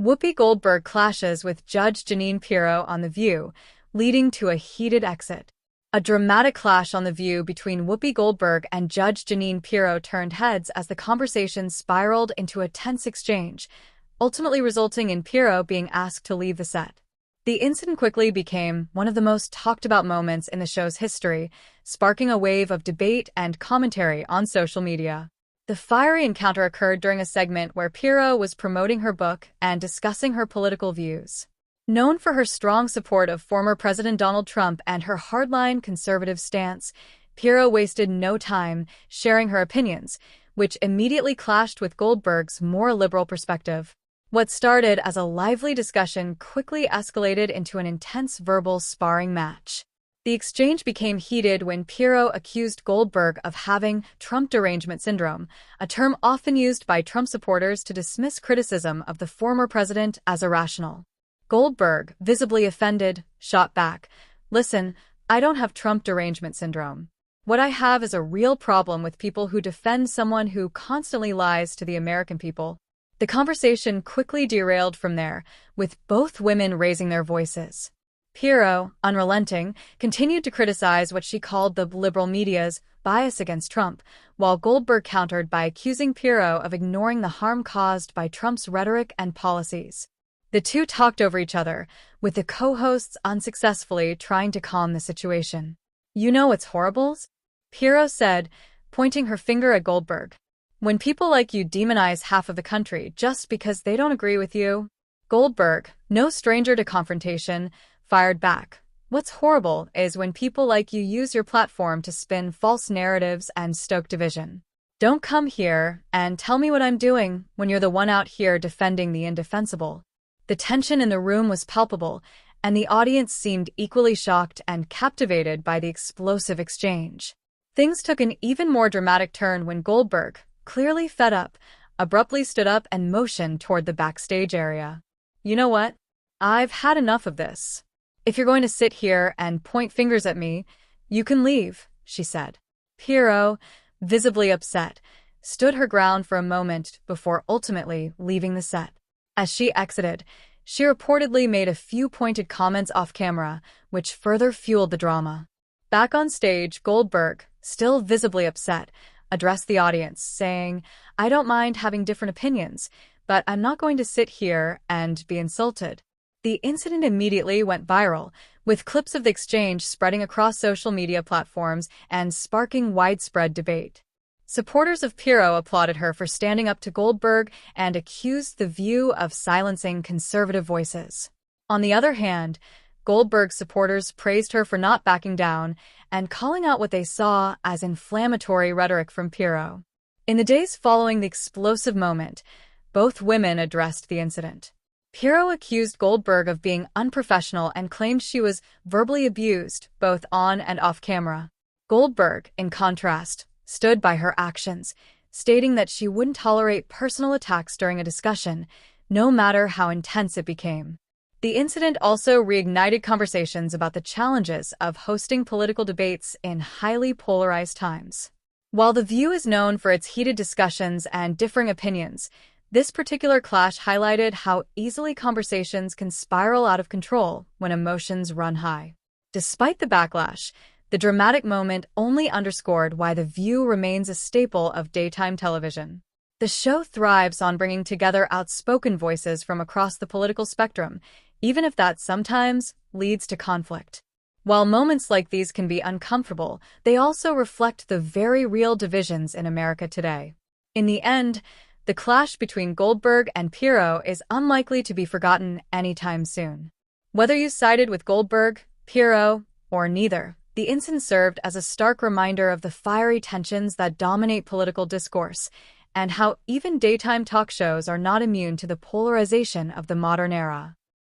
Whoopi Goldberg clashes with Judge Jeanine Pirro on The View, leading to a heated exit. A dramatic clash on The View between Whoopi Goldberg and Judge Jeanine Pirro turned heads as the conversation spiraled into a tense exchange, ultimately resulting in Pirro being asked to leave the set. The incident quickly became one of the most talked-about moments in the show's history, sparking a wave of debate and commentary on social media. The fiery encounter occurred during a segment where Pirro was promoting her book and discussing her political views. Known for her strong support of former President Donald Trump and her hardline conservative stance, Pirro wasted no time sharing her opinions, which immediately clashed with Goldberg's more liberal perspective. What started as a lively discussion quickly escalated into an intense verbal sparring match. The exchange became heated when Pirro accused Goldberg of having Trump derangement syndrome, a term often used by Trump supporters to dismiss criticism of the former president as irrational. Goldberg, visibly offended, shot back, "Listen, I don't have Trump derangement syndrome. What I have is a real problem with people who defend someone who constantly lies to the American people." The conversation quickly derailed from there, with both women raising their voices. Pirro, unrelenting, continued to criticize what she called the liberal media's bias against Trump, while Goldberg countered by accusing Pirro of ignoring the harm caused by Trump's rhetoric and policies. The two talked over each other, with the co-hosts unsuccessfully trying to calm the situation. "You know what's horrible?" Pirro said, pointing her finger at Goldberg. "When people like you demonize half of the country just because they don't agree with you." Goldberg, no stranger to confrontation, fired back. "What's horrible is when people like you use your platform to spin false narratives and stoke division. Don't come here and tell me what I'm doing when you're the one out here defending the indefensible." The tension in the room was palpable, and the audience seemed equally shocked and captivated by the explosive exchange. Things took an even more dramatic turn when Goldberg, clearly fed up, abruptly stood up and motioned toward the backstage area. "You know what? I've had enough of this. If you're going to sit here and point fingers at me, you can leave," she said. Pirro, visibly upset, stood her ground for a moment before ultimately leaving the set. As she exited, she reportedly made a few pointed comments off camera, which further fueled the drama. Back on stage, Goldberg, still visibly upset, addressed the audience, saying, "I don't mind having different opinions, but I'm not going to sit here and be insulted." The incident immediately went viral, with clips of the exchange spreading across social media platforms and sparking widespread debate. Supporters of Pirro applauded her for standing up to Goldberg and accused The View of silencing conservative voices. On the other hand, Goldberg's supporters praised her for not backing down and calling out what they saw as inflammatory rhetoric from Pirro. In the days following the explosive moment, both women addressed the incident. Pirro accused Goldberg of being unprofessional and claimed she was verbally abused, both on and off camera. Goldberg, in contrast, stood by her actions, stating that she wouldn't tolerate personal attacks during a discussion, no matter how intense it became. The incident also reignited conversations about the challenges of hosting political debates in highly polarized times. While The View is known for its heated discussions and differing opinions, this particular clash highlighted how easily conversations can spiral out of control when emotions run high. Despite the backlash, the dramatic moment only underscored why The View remains a staple of daytime television. The show thrives on bringing together outspoken voices from across the political spectrum, even if that sometimes leads to conflict. While moments like these can be uncomfortable, they also reflect the very real divisions in America today. In the end, the clash between Goldberg and Pirro is unlikely to be forgotten anytime soon. Whether you sided with Goldberg, Pirro, or neither, the incident served as a stark reminder of the fiery tensions that dominate political discourse, and how even daytime talk shows are not immune to the polarization of the modern era.